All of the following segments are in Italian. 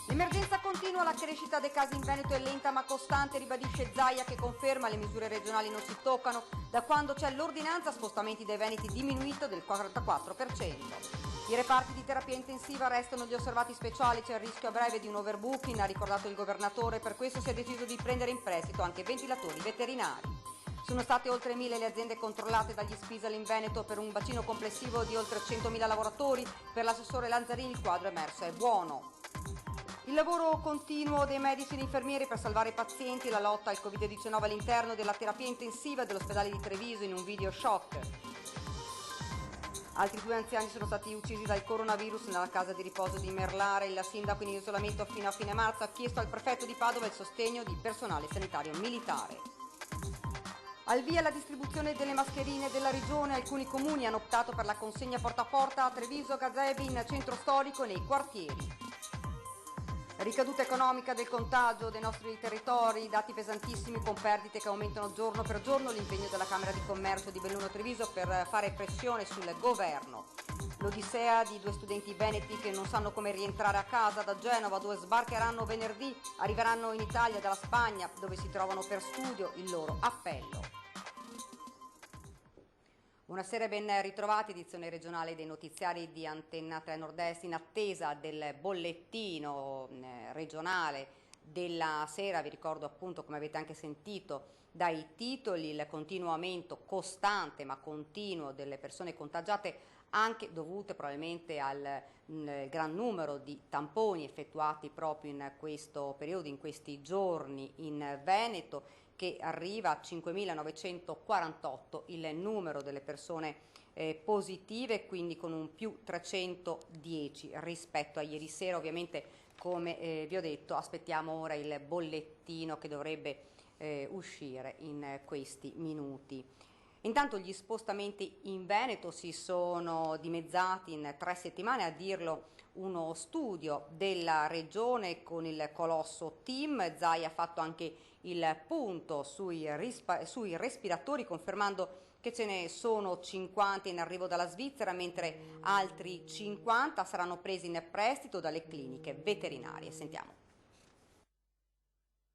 L'emergenza continua, la crescita dei casi in Veneto è lenta ma costante, ribadisce Zaia, che conferma le misure regionali non si toccano. Da quando c'è l'ordinanza spostamenti dai veneti diminuito del 44%. I reparti di terapia intensiva restano gli osservati speciali, c'è il rischio a breve di un overbooking, ha ricordato il governatore, per questo si è deciso di prendere in prestito anche ventilatori veterinari. Sono state oltre 1000 le aziende controllate dagli Spisal in Veneto per un bacino complessivo di oltre 100.000 lavoratori. Per l'assessore Lanzarini il quadro emerso è buono. Il lavoro continuo dei medici e infermieri per salvare i pazienti, la lotta al Covid-19 all'interno della terapia intensiva dell'ospedale di Treviso in un video shock. Altri 2 anziani sono stati uccisi dal coronavirus nella casa di riposo di Merlare. Il sindaco in isolamento fino a fine marzo ha chiesto al prefetto di Padova il sostegno di personale sanitario militare. Al via la distribuzione delle mascherine della regione, alcuni comuni hanno optato per la consegna porta a porta a Treviso, Gazebi, in centro storico e nei quartieri. Ricaduta economica del contagio dei nostri territori, dati pesantissimi con perdite che aumentano giorno per giorno, l'impegno della Camera di Commercio di Belluno Treviso per fare pressione sul governo. L'odissea di 2 studenti veneti che non sanno come rientrare a casa da Genova, dove sbarcheranno venerdì, arriveranno in Italia dalla Spagna, dove si trovano per studio, il loro appello. Buonasera e ben ritrovati, edizione regionale dei notiziari di Antenna 3 Nord-Est, in attesa del bollettino regionale della sera. Vi ricordo appunto, come avete anche sentito dai titoli, il continuo aumento costante ma continuo delle persone contagiate, anche dovute probabilmente al gran numero di tamponi effettuati proprio in questo periodo, in questi giorni in Veneto, che arriva a 5.948 il numero delle persone positive, quindi con un più 310 rispetto a ieri sera. Ovviamente, come vi ho detto, aspettiamo ora il bollettino che dovrebbe uscire in questi minuti. Intanto gli spostamenti in Veneto si sono dimezzati in 3 settimane, a dirlo uno studio della regione con il colosso TIM. Zaia ha fatto anche il punto sui respiratori, confermando che ce ne sono 50 in arrivo dalla Svizzera, mentre altri 50 saranno presi in prestito dalle cliniche veterinarie. Sentiamo.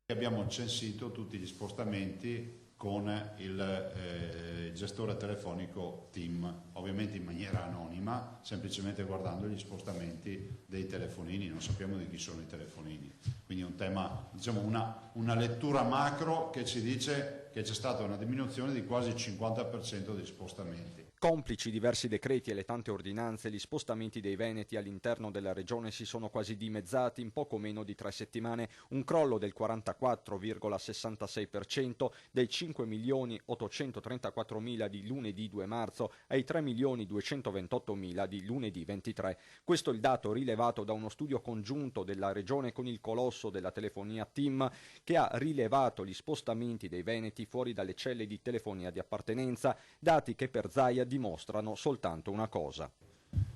Abbiamo censito tutti gli spostamenti con il gestore telefonico TIM, ovviamente in maniera anonima, semplicemente guardando gli spostamenti dei telefonini. Non sappiamo di chi sono i telefonini, quindi è un tema, diciamo una lettura macro che ci dice che c'è stata una diminuzione di quasi il 50% degli spostamenti. Complici diversi decreti e le tante ordinanze, gli spostamenti dei veneti all'interno della regione si sono quasi dimezzati in poco meno di 3 settimane, un crollo del 44,66% dai 5.834.000 di lunedì 2 marzo ai 3.228.000 di lunedì 23. Questo è il dato rilevato da uno studio congiunto della regione con il colosso della telefonia TIM, che ha rilevato gli spostamenti dei veneti fuori dalle celle di telefonia di appartenenza, dati che per Zaia dimostrano soltanto una cosa.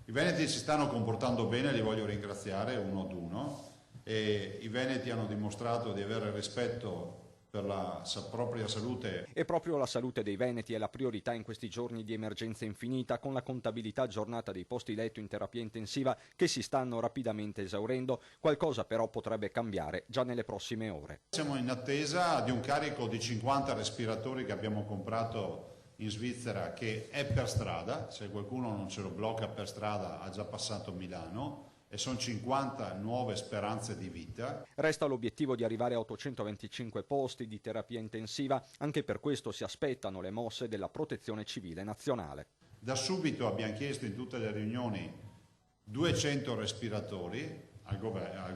I veneti si stanno comportando bene, li voglio ringraziare uno ad uno, e i veneti hanno dimostrato di avere rispetto per la propria salute. E proprio la salute dei veneti è la priorità in questi giorni di emergenza infinita, con la contabilità aggiornata dei posti letto in terapia intensiva che si stanno rapidamente esaurendo. Qualcosa però potrebbe cambiare già nelle prossime ore. Siamo in attesa di un carico di 50 respiratori che abbiamo comprato in Svizzera, che è per strada. Se qualcuno non ce lo blocca per strada ha già passato Milano, e sono 50 nuove speranze di vita. Resta l'obiettivo di arrivare a 825 posti di terapia intensiva, anche per questo si aspettano le mosse della Protezione Civile Nazionale. Da subito abbiamo chiesto in tutte le riunioni 200 respiratori al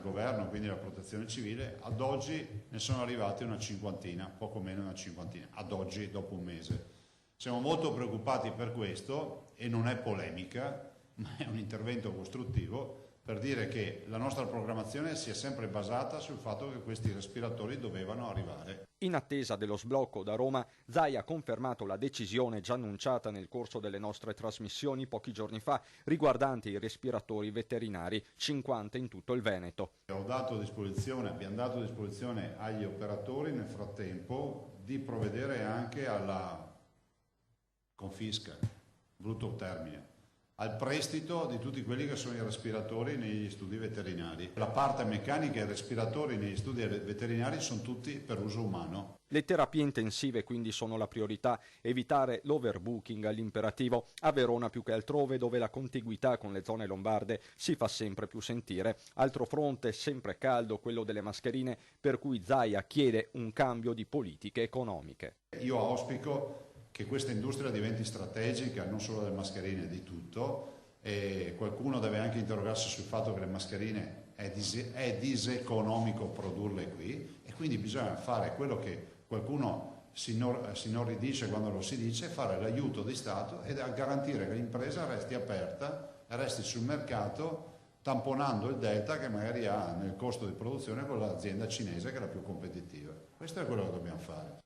governo, quindi alla Protezione Civile. Ad oggi ne sono arrivati una cinquantina, poco meno una cinquantina, ad oggi dopo un mese. Siamo molto preoccupati per questo, e non è polemica, ma è un intervento costruttivo, per dire che la nostra programmazione si è sempre basata sul fatto che questi respiratori dovevano arrivare. In attesa dello sblocco da Roma, Zai ha confermato la decisione già annunciata nel corso delle nostre trasmissioni pochi giorni fa riguardante i respiratori veterinari, 50 in tutto il Veneto. Abbiamo dato a disposizione agli operatori nel frattempo di provvedere anche alla confisca, brutto termine, al prestito di tutti quelli che sono i respiratori negli studi veterinari. La parte meccanica e i respiratori negli studi veterinari sono tutti per uso umano. Le terapie intensive quindi sono la priorità, evitare l'overbooking all'imperativo, a Verona più che altrove dove la contiguità con le zone lombarde si fa sempre più sentire. Altro fronte sempre caldo, quello delle mascherine, per cui Zaia chiede un cambio di politiche economiche. Io auspico che questa industria diventi strategica, non solo delle mascherine, di tutto, e qualcuno deve anche interrogarsi sul fatto che le mascherine è diseconomico produrle qui, e quindi bisogna fare quello che qualcuno si inorridisce quando lo si dice, fare l'aiuto di Stato e garantire che l'impresa resti aperta e resti sul mercato, tamponando il delta che magari ha nel costo di produzione con l'azienda cinese che è la più competitiva. Questo è quello che dobbiamo fare.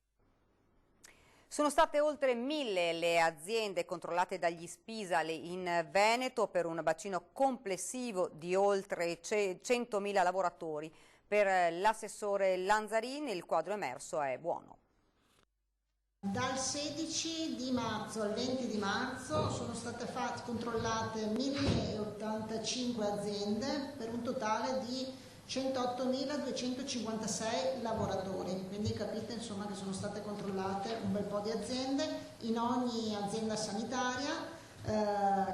Sono state oltre 1000 le aziende controllate dagli Spisal in Veneto per un bacino complessivo di oltre 100.000 lavoratori. Per l'assessore Lanzarini il quadro emerso è buono. Dal 16 di marzo al 20 di marzo sono state controllate 1085 aziende per un totale di 108.256 lavoratori, quindi capite insomma che sono state controllate un bel po' di aziende in ogni azienda sanitaria,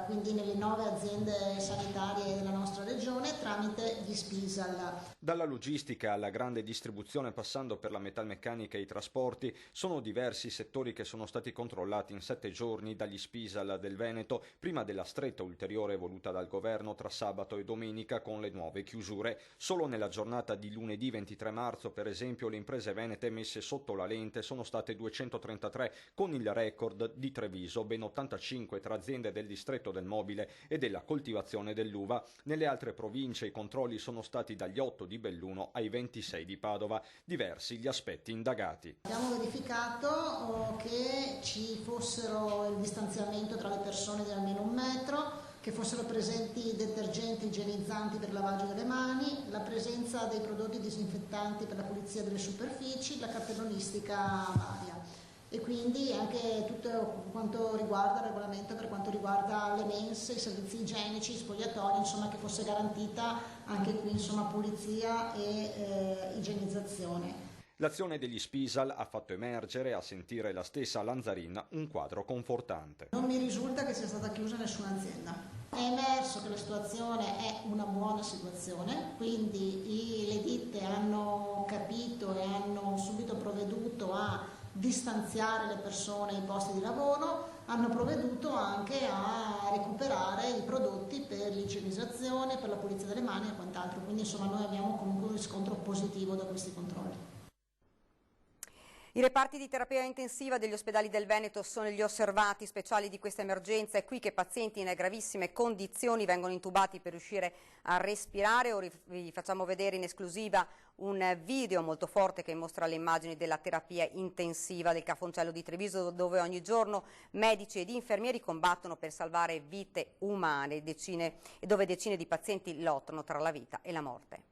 quindi nelle 9 aziende sanitarie della nostra regione tramite gli Spisal. Dalla logistica alla grande distribuzione passando per la metalmeccanica e i trasporti, sono diversi settori che sono stati controllati in 7 giorni dagli Spisal del Veneto, prima della stretta ulteriore voluta dal governo tra sabato e domenica con le nuove chiusure. Solo nella giornata di lunedì 23 marzo, per esempio, le imprese venete messe sotto la lente sono state 233, con il record di Treviso, ben 85 tra aziende del distretto del mobile e della coltivazione dell'uva. Nelle altre province i controlli sono stati dagli 8 di Belluno ai 26 di Padova, diversi gli aspetti indagati. Abbiamo verificato che ci fossero il distanziamento tra le persone di almeno 1 metro, che fossero presenti detergenti igienizzanti per il lavaggio delle mani, la presenza dei prodotti disinfettanti per la pulizia delle superfici, la cartellonistica varia. E quindi anche tutto quanto riguarda il regolamento per quanto riguarda le mense, i servizi igienici, spogliatori, insomma che fosse garantita anche qui insomma pulizia e igienizzazione. L'azione degli Spisal ha fatto emergere, a sentire la stessa Lanzarin, un quadro confortante. Non mi risulta che sia stata chiusa nessuna azienda. È emerso che la situazione è una buona situazione, quindi le ditte hanno capito e hanno subito provveduto a distanziare le persone ai posti di lavoro, hanno provveduto anche a recuperare i prodotti per l'igienizzazione, per la pulizia delle mani e quant'altro, quindi insomma noi abbiamo comunque un riscontro positivo da questi controlli. I reparti di terapia intensiva degli ospedali del Veneto sono gli osservati speciali di questa emergenza. È qui che pazienti in gravissime condizioni vengono intubati per riuscire a respirare. Ora vi facciamo vedere in esclusiva un video molto forte che mostra le immagini della terapia intensiva del Cafoncello di Treviso, dove ogni giorno medici ed infermieri combattono per salvare vite umane e dove decine di pazienti lottano tra la vita e la morte.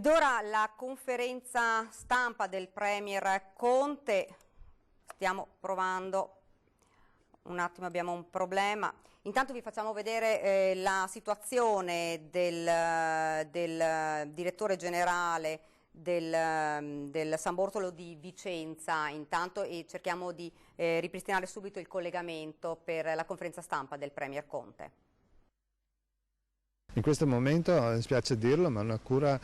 Ed ora la conferenza stampa del Premier Conte. Stiamo provando, un attimo abbiamo un problema. Intanto vi facciamo vedere la situazione del direttore generale del San Bortolo di Vicenza intanto, e cerchiamo di ripristinare subito il collegamento per la conferenza stampa del Premier Conte. In questo momento, spiace dirlo, ma una cura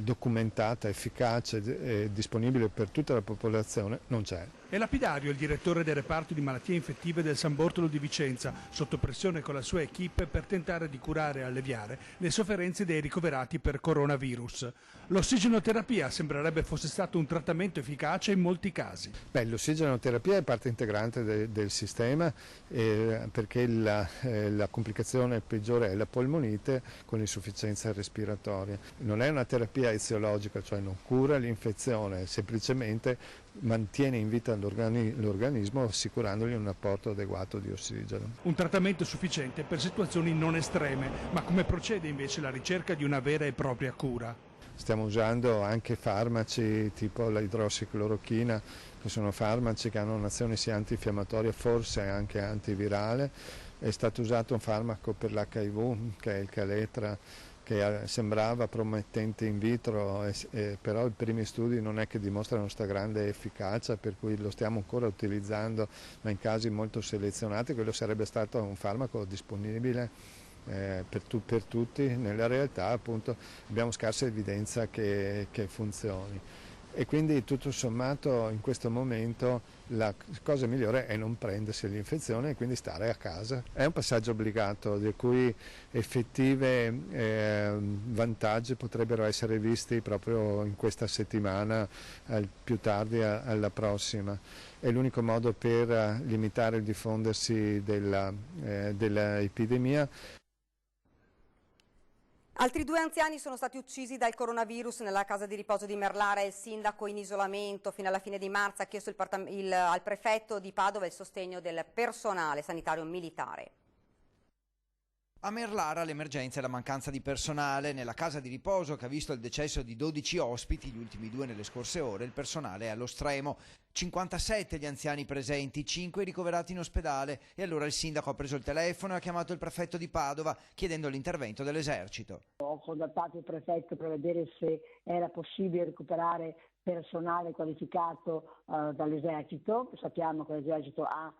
documentata, efficace e disponibile per tutta la popolazione non c'è. È lapidario il direttore del reparto di malattie infettive del San Bortolo di Vicenza, sotto pressione con la sua equipe per tentare di curare e alleviare le sofferenze dei ricoverati per coronavirus. L'ossigenoterapia sembrerebbe fosse stato un trattamento efficace in molti casi. L'ossigenoterapia è parte integrante del sistema perché la complicazione peggiore è la polmonite con l'insufficienza respiratoria. Non è una terapia eziologica, cioè non cura l'infezione, semplicemente mantiene in vita l'organismo assicurandogli un apporto adeguato di ossigeno. Un trattamento sufficiente per situazioni non estreme, ma come procede invece la ricerca di una vera e propria cura? Stiamo usando anche farmaci tipo la idrossiclorochina, che sono farmaci che hanno un'azione sia antinfiammatoria, forse anche antivirale. È stato usato un farmaco per l'HIV, che è il Caletra, che sembrava promettente in vitro, però i primi studi non è che dimostrano questa grande efficacia, per cui lo stiamo ancora utilizzando, ma in casi molto selezionati. Quello sarebbe stato un farmaco disponibile per tutti. Nella realtà appunto abbiamo scarsa evidenza che funzioni. E quindi tutto sommato in questo momento la cosa migliore è non prendersi l'infezione e quindi stare a casa. È un passaggio obbligato di cui effettive vantaggi potrebbero essere visti proprio in questa settimana, più tardi alla prossima. È l'unico modo per limitare il diffondersi dell'epidemia. Altri 2 anziani sono stati uccisi dal coronavirus nella casa di riposo di Merlara. Il sindaco in isolamento fino alla fine di marzo ha chiesto al prefetto di Padova il sostegno del personale sanitario militare. A Merlara l'emergenza è la mancanza di personale. Nella casa di riposo, che ha visto il decesso di 12 ospiti, gli ultimi 2 nelle scorse ore, il personale è allo stremo. 57 gli anziani presenti, 5 ricoverati in ospedale, e allora il sindaco ha preso il telefono e ha chiamato il prefetto di Padova chiedendo l'intervento dell'esercito. Ho contattato il prefetto per vedere se era possibile recuperare personale qualificato dall'esercito. Sappiamo che l'esercito ha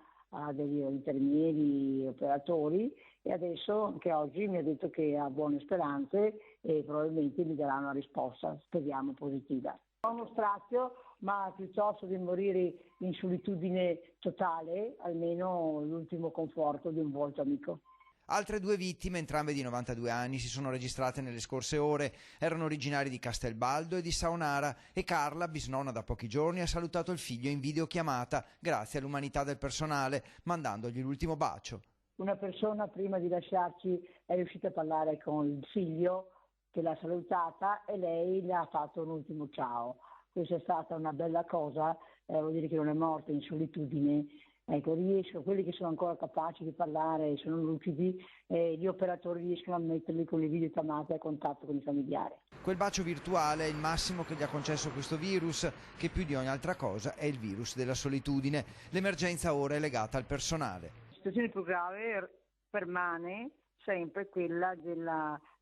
degli infermieri, operatori, e adesso anche oggi mi ha detto che ha buone speranze e probabilmente mi darà una risposta, speriamo positiva. Ho uno strazio, ma piuttosto di morire in solitudine totale, almeno l'ultimo conforto di un volto amico. Altre 2 vittime, entrambe di 92 anni, si sono registrate nelle scorse ore. Erano originari di Castelbaldo e di Saonara, e Carla, bisnonna da pochi giorni, ha salutato il figlio in videochiamata grazie all'umanità del personale, mandandogli l'ultimo bacio. Una persona prima di lasciarci è riuscita a parlare con il figlio che l'ha salutata e lei le ha fatto un ultimo ciao. Questa è stata una bella cosa, vuol dire che non è morta in solitudine. Ecco, quelli che sono ancora capaci di parlare, sono lucidi, gli operatori riescono a metterli con le videochiamate a contatto con i familiari. Quel bacio virtuale è il massimo che gli ha concesso questo virus, che più di ogni altra cosa è il virus della solitudine. L'emergenza ora è legata al personale. La situazione più grave permane sempre quella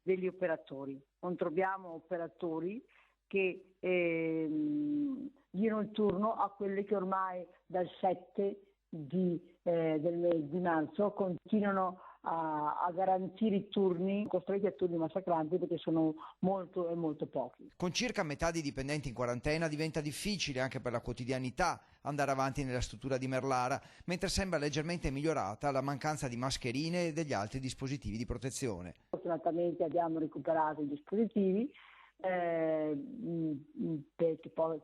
degli operatori. Non troviamo operatori che diano il turno a quelli che ormai dal 7 del mese di marzo continuano a garantire i turni, costretti a turni massacranti perché sono molto pochi. Con circa metà dei dipendenti in quarantena diventa difficile anche per la quotidianità andare avanti nella struttura di Merlara, mentre sembra leggermente migliorata la mancanza di mascherine e degli altri dispositivi di protezione. Fortunatamente abbiamo recuperato i dispositivi che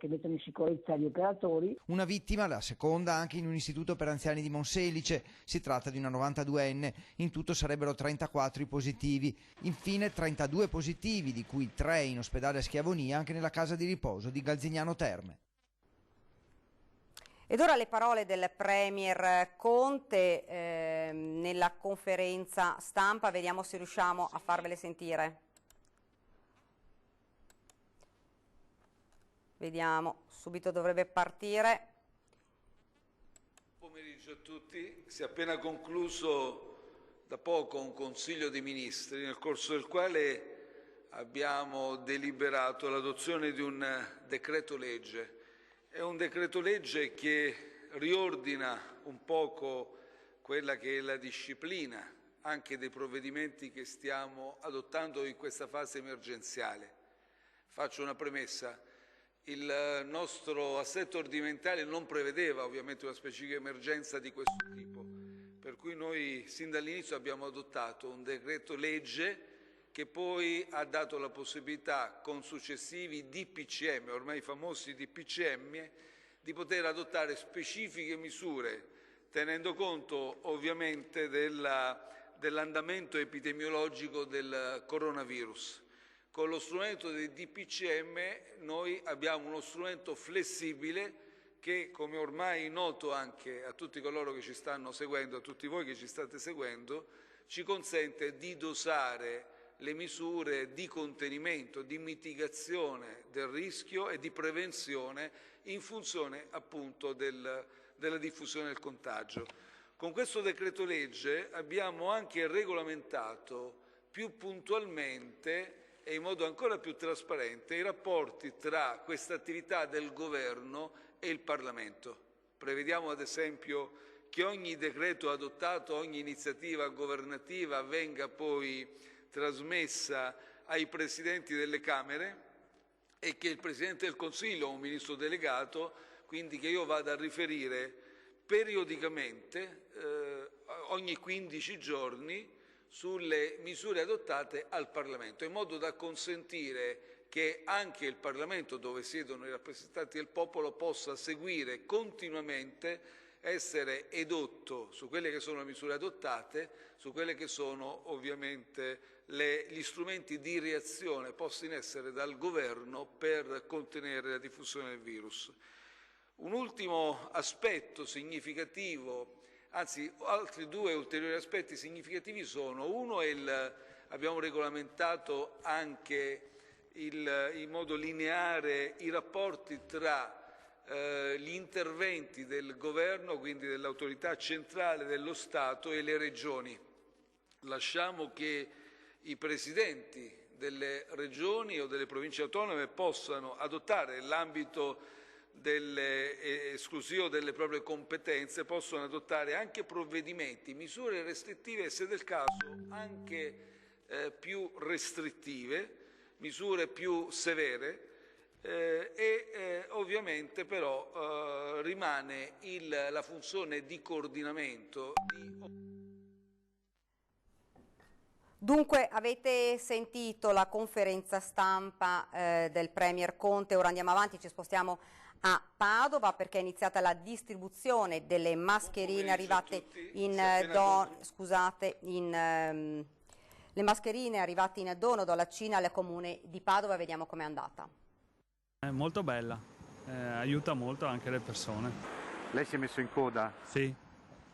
mettono in sicurezza gli operatori. Una vittima, la seconda, anche in un istituto per anziani di Monselice. Si tratta di una 92enne, in tutto sarebbero 34 i positivi. Infine 32 positivi, di cui 3 in ospedale a Schiavonia, anche nella casa di riposo di Galzignano Terme. Ed ora le parole del Premier Conte nella conferenza stampa, vediamo se riusciamo a farvele sentire. Vediamo, subito dovrebbe partire. Buon pomeriggio a tutti. Si è appena concluso da poco un Consiglio dei Ministri nel corso del quale abbiamo deliberato l'adozione di un decreto legge. È un decreto legge che riordina un poco quella che è la disciplina anche dei provvedimenti che stiamo adottando in questa fase emergenziale. Faccio una premessa. Il nostro assetto ordinamentale non prevedeva ovviamente una specifica emergenza di questo tipo, per cui noi sin dall'inizio abbiamo adottato un decreto legge che poi ha dato la possibilità con successivi DPCM, ormai famosi DPCM, di poter adottare specifiche misure tenendo conto ovviamente dell'andamento epidemiologico del coronavirus. Con lo strumento dei DPCM noi abbiamo uno strumento flessibile che, come ormai noto anche a tutti coloro che ci stanno seguendo, a tutti voi che ci state seguendo, ci consente di dosare le misure di contenimento, di mitigazione del rischio e di prevenzione in funzione appunto della diffusione del contagio. Con questo decreto legge abbiamo anche regolamentato più puntualmente e in modo ancora più trasparente i rapporti tra questa attività del Governo e il Parlamento. Prevediamo ad esempio che ogni decreto adottato, ogni iniziativa governativa venga poi trasmessa ai Presidenti delle Camere e che il Presidente del Consiglio o un Ministro delegato, quindi che io vada a riferire periodicamente, ogni 15 giorni, sulle misure adottate al Parlamento, in modo da consentire che anche il Parlamento, dove siedono i rappresentanti del popolo, possa seguire continuamente, essere edotto su quelle che sono le misure adottate, su quelle che sono ovviamente gli strumenti di reazione posti in essere dal Governo per contenere la diffusione del virus. Un ultimo aspetto significativo, anzi altri due ulteriori aspetti significativi sono: uno è abbiamo regolamentato anche in modo lineare i rapporti tra gli interventi del Governo, quindi dell'autorità centrale dello Stato, e le regioni. Lasciamo che i presidenti delle regioni o delle province autonome possano adottare nell'ambito esclusivo delle proprie competenze, possono adottare anche provvedimenti, misure restrittive e, se del caso, anche più restrittive, misure più severe, ovviamente però rimane la funzione di coordinamento. Dunque avete sentito la conferenza stampa del Premier Conte. Ora andiamo avanti, ci spostiamo a Padova perché è iniziata la distribuzione delle mascherine arrivate le mascherine arrivate in dono dalla Cina al comune di Padova. Vediamo com'è andata. È molto bella, aiuta molto anche le persone. Lei si è messo in coda? Sì,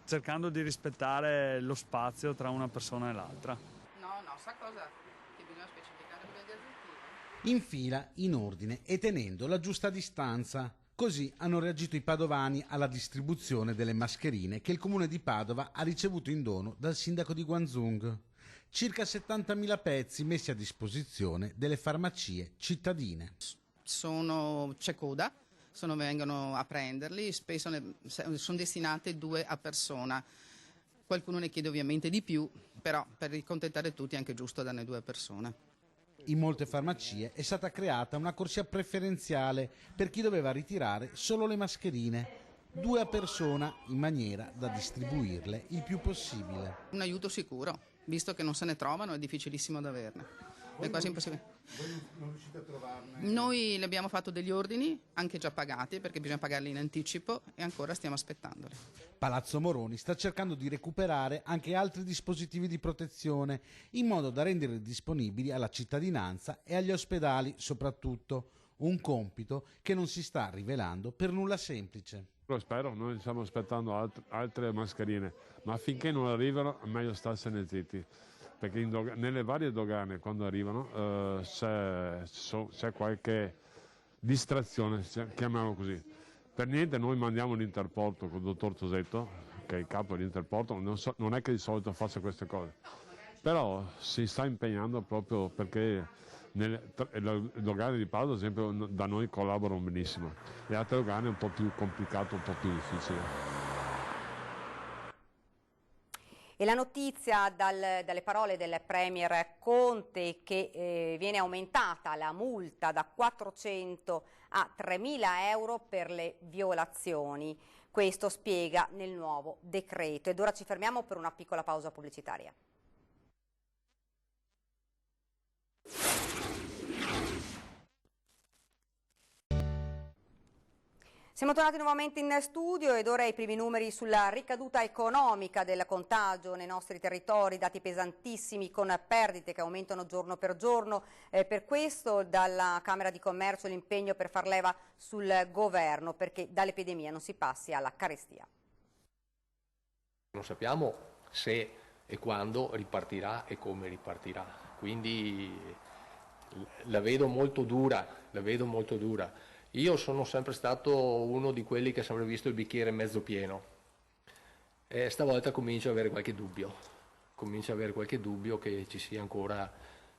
cercando di rispettare lo spazio tra una persona e l'altra. No, sa cosa? Che bisogna specificare con il gazzettino. In fila, in ordine e tenendo la giusta distanza. Così hanno reagito i padovani alla distribuzione delle mascherine che il comune di Padova ha ricevuto in dono dal sindaco di Guangzhou. Circa 70.000 pezzi messi a disposizione delle farmacie cittadine. C'è coda, vengono a prenderli, spesso sono destinate 2 a persona. Qualcuno ne chiede ovviamente di più, però per accontentare tutti è anche giusto darne 2 persone. In molte farmacie è stata creata una corsia preferenziale per chi doveva ritirare solo le mascherine, 2 a persona, in maniera da distribuirle il più possibile. Un aiuto sicuro, visto che non se ne trovano, è difficilissimo da averne. È quasi impossibile. Voi non riuscite a trovarne? Noi le abbiamo fatto degli ordini, anche già pagati, perché bisogna pagarli in anticipo, e ancora stiamo aspettandoli. Palazzo Moroni sta cercando di recuperare anche altri dispositivi di protezione, in modo da renderli disponibili alla cittadinanza e agli ospedali soprattutto. Un compito che non si sta rivelando per nulla semplice. Lo spero, noi stiamo aspettando altre mascherine, ma finché non arrivano è meglio starsene zitti. Perché nelle varie dogane, quando arrivano, c'è qualche distrazione, chiamiamolo così. Per niente noi mandiamo l'Interporto con il dottor Tosetto, che è il capo dell'Interporto, non è che di solito faccia queste cose, però si sta impegnando proprio perché l'organo di Padova, ad esempio, da noi collaborano benissimo, e altri organi è un po' più complicato, un po' più difficile. E la notizia dalle parole del Premier Conte che viene aumentata la multa da 400 a 3.000 euro per le violazioni. Questo spiega nel nuovo decreto. Ed ora ci fermiamo per una piccola pausa pubblicitaria. Siamo tornati nuovamente in studio ed ora i primi numeri sulla ricaduta economica del contagio nei nostri territori, dati pesantissimi con perdite che aumentano giorno per giorno. Per questo dalla Camera di Commercio l'impegno per far leva sul governo perché dall'epidemia non si passi alla carestia. Non sappiamo se e quando ripartirà e come ripartirà, quindi la vedo molto dura. Io sono sempre stato uno di quelli che ha sempre visto il bicchiere mezzo pieno e stavolta comincio ad avere qualche dubbio che ci sia ancora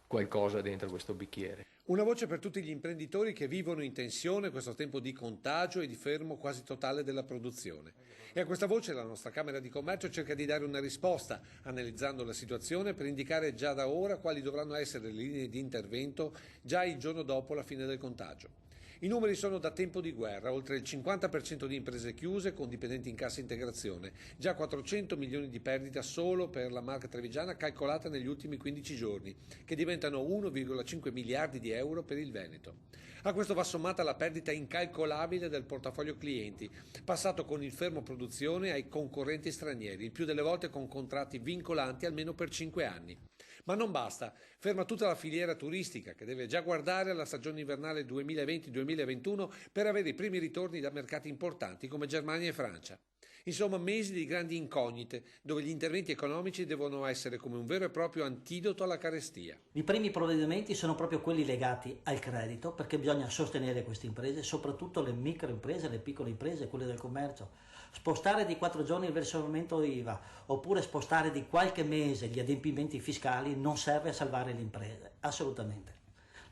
qualcosa dentro questo bicchiere. Una voce per tutti gli imprenditori che vivono in tensione questo tempo di contagio e di fermo quasi totale della produzione. E a questa voce la nostra Camera di Commercio cerca di dare una risposta, analizzando la situazione per indicare già da ora quali dovranno essere le linee di intervento già il giorno dopo la fine del contagio. I numeri sono da tempo di guerra, oltre il 50% di imprese chiuse con dipendenti in cassa integrazione, già 400 milioni di perdita solo per la Marca Trevigiana calcolata negli ultimi 15 giorni, che diventano 1,5 miliardi di euro per il Veneto. A questo va sommata la perdita incalcolabile del portafoglio clienti, passato con il fermo produzione ai concorrenti stranieri, il più delle volte con contratti vincolanti almeno per 5 anni. Ma non basta, ferma tutta la filiera turistica che deve già guardare alla stagione invernale 2020-2021 per avere i primi ritorni da mercati importanti come Germania e Francia. Insomma, mesi di grandi incognite, dove gli interventi economici devono essere come un vero e proprio antidoto alla carestia. I primi provvedimenti sono proprio quelli legati al credito, perché bisogna sostenere queste imprese, soprattutto le microimprese, le piccole imprese, quelle del commercio. Spostare di 4 giorni il versamento IVA oppure spostare di qualche mese gli adempimenti fiscali non serve a salvare le imprese, assolutamente.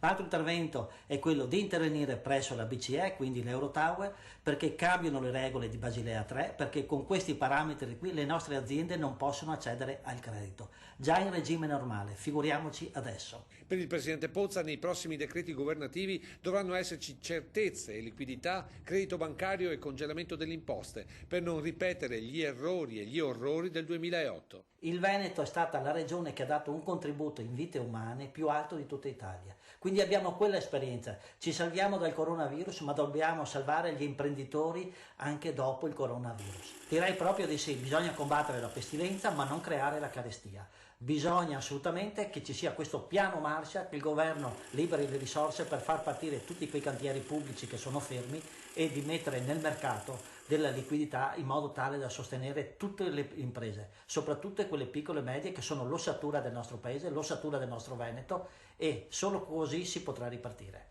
L'altro intervento è quello di intervenire presso la BCE, quindi l'Eurotower, perché cambiano le regole di Basilea 3, perché con questi parametri qui le nostre aziende non possono accedere al credito. Già in regime normale, figuriamoci adesso. Per il Presidente Pozza nei prossimi decreti governativi dovranno esserci certezze e liquidità, credito bancario e congelamento delle imposte, per non ripetere gli errori e gli orrori del 2008. Il Veneto è stata la regione che ha dato un contributo in vite umane più alto di tutta Italia. Quindi abbiamo quella esperienza, ci salviamo dal coronavirus, ma dobbiamo salvare gli imprenditori anche dopo il coronavirus. Direi proprio di sì, bisogna combattere la pestilenza ma non creare la carestia. Bisogna assolutamente che ci sia questo piano Marshall, che il governo liberi le risorse per far partire tutti quei cantieri pubblici che sono fermi e di mettere nel mercato della liquidità in modo tale da sostenere tutte le imprese, soprattutto quelle piccole e medie che sono l'ossatura del nostro paese, l'ossatura del nostro Veneto, e solo così si potrà ripartire.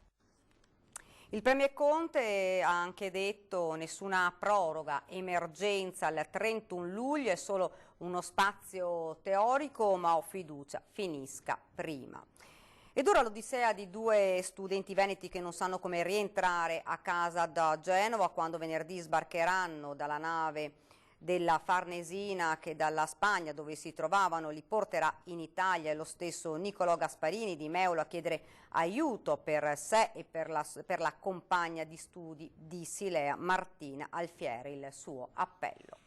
Il Premier Conte ha anche detto nessuna proroga, emergenza al 31 luglio, è solo uno spazio teorico, ma ho fiducia, finisca prima. Ed ora l'odissea di 2 studenti veneti che non sanno come rientrare a casa da Genova quando venerdì sbarcheranno dalla nave della Farnesina che dalla Spagna, dove si trovavano, li porterà in Italia. È lo stesso Nicolò Gasparini di Meulo a chiedere aiuto per sé e per la compagna di studi di Silea, Martina Alfieri, il suo appello.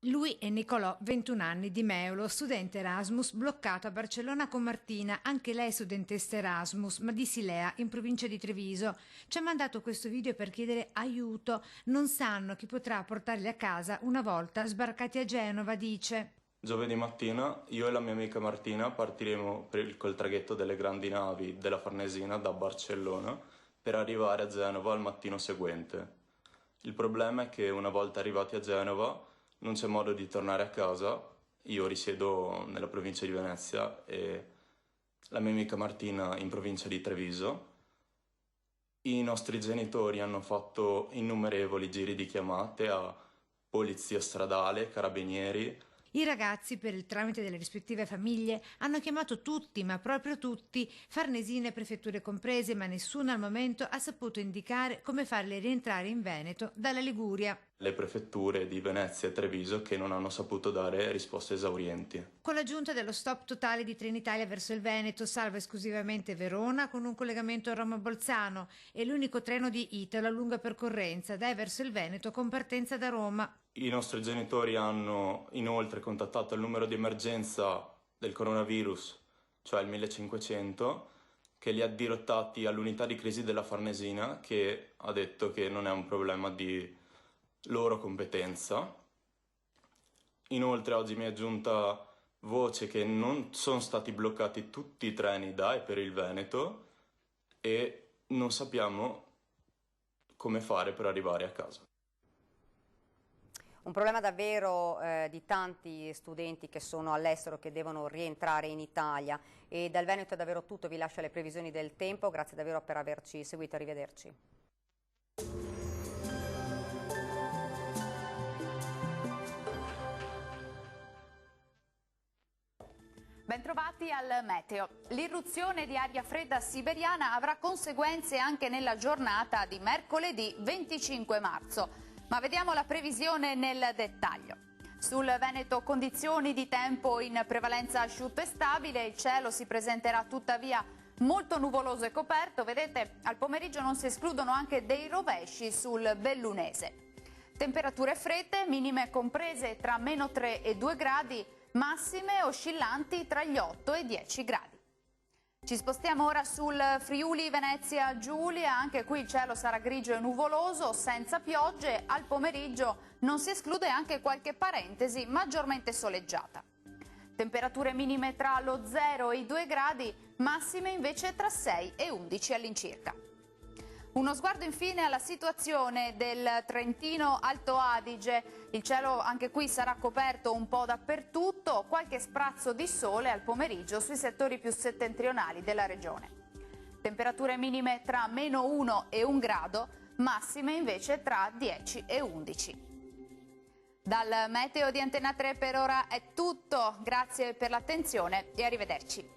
Lui è Nicolò, 21 anni, di Meulo, studente Erasmus, bloccato a Barcellona con Martina, anche lei studentessa Erasmus, ma di Silea, in provincia di Treviso. Ci ha mandato questo video per chiedere aiuto. Non sanno chi potrà portarli a casa una volta sbarcati a Genova, dice. Giovedì mattina io e la mia amica Martina partiremo col traghetto delle grandi navi della Farnesina da Barcellona per arrivare a Genova al mattino seguente. Il problema è che una volta arrivati a Genova non c'è modo di tornare a casa. Io risiedo nella provincia di Venezia e la mia amica Martina in provincia di Treviso. I nostri genitori hanno fatto innumerevoli giri di chiamate a polizia stradale, carabinieri. I ragazzi, per il tramite delle rispettive famiglie, hanno chiamato tutti, ma proprio tutti, Farnesina e prefetture comprese, ma nessuno al momento ha saputo indicare come farli rientrare in Veneto dalla Liguria. Le prefetture di Venezia e Treviso che non hanno saputo dare risposte esaurienti. Con l'aggiunta dello stop totale di Trenitalia verso il Veneto, salva esclusivamente Verona con un collegamento Roma-Bolzano e l'unico treno di Italo a lunga percorrenza da e verso il Veneto con partenza da Roma. I nostri genitori hanno inoltre contattato il numero di emergenza del coronavirus, cioè il 1500, che li ha dirottati all'unità di crisi della Farnesina, che ha detto che non è un problema di loro competenza. Inoltre oggi mi è giunta voce che non sono stati bloccati tutti i treni da e per il Veneto e non sappiamo come fare per arrivare a casa. Un problema davvero di tanti studenti che sono all'estero, che devono rientrare in Italia. E dal Veneto è davvero tutto, vi lascio le previsioni del tempo, grazie davvero per averci seguito, arrivederci. Bentrovati al meteo. L'irruzione di aria fredda siberiana avrà conseguenze anche nella giornata di mercoledì 25 marzo. Ma vediamo la previsione nel dettaglio. Sul Veneto condizioni di tempo in prevalenza asciutto e stabile, il cielo si presenterà tuttavia molto nuvoloso e coperto. Vedete, al pomeriggio non si escludono anche dei rovesci sul bellunese. Temperature fredde, minime comprese tra -3 e 2 gradi, massime oscillanti tra gli 8 e i 10 gradi. Ci spostiamo ora sul Friuli Venezia Giulia, anche qui il cielo sarà grigio e nuvoloso, senza piogge, al pomeriggio non si esclude anche qualche parentesi maggiormente soleggiata. Temperature minime tra lo 0 e i 2 gradi, massime invece tra 6 e 11 all'incirca. Uno sguardo infine alla situazione del Trentino Alto Adige. Il cielo anche qui sarà coperto un po' dappertutto, qualche sprazzo di sole al pomeriggio sui settori più settentrionali della regione. Temperature minime tra -1 e 1 grado, massime invece tra 10 e 11. Dal meteo di Antenna 3 per ora è tutto, grazie per l'attenzione e arrivederci.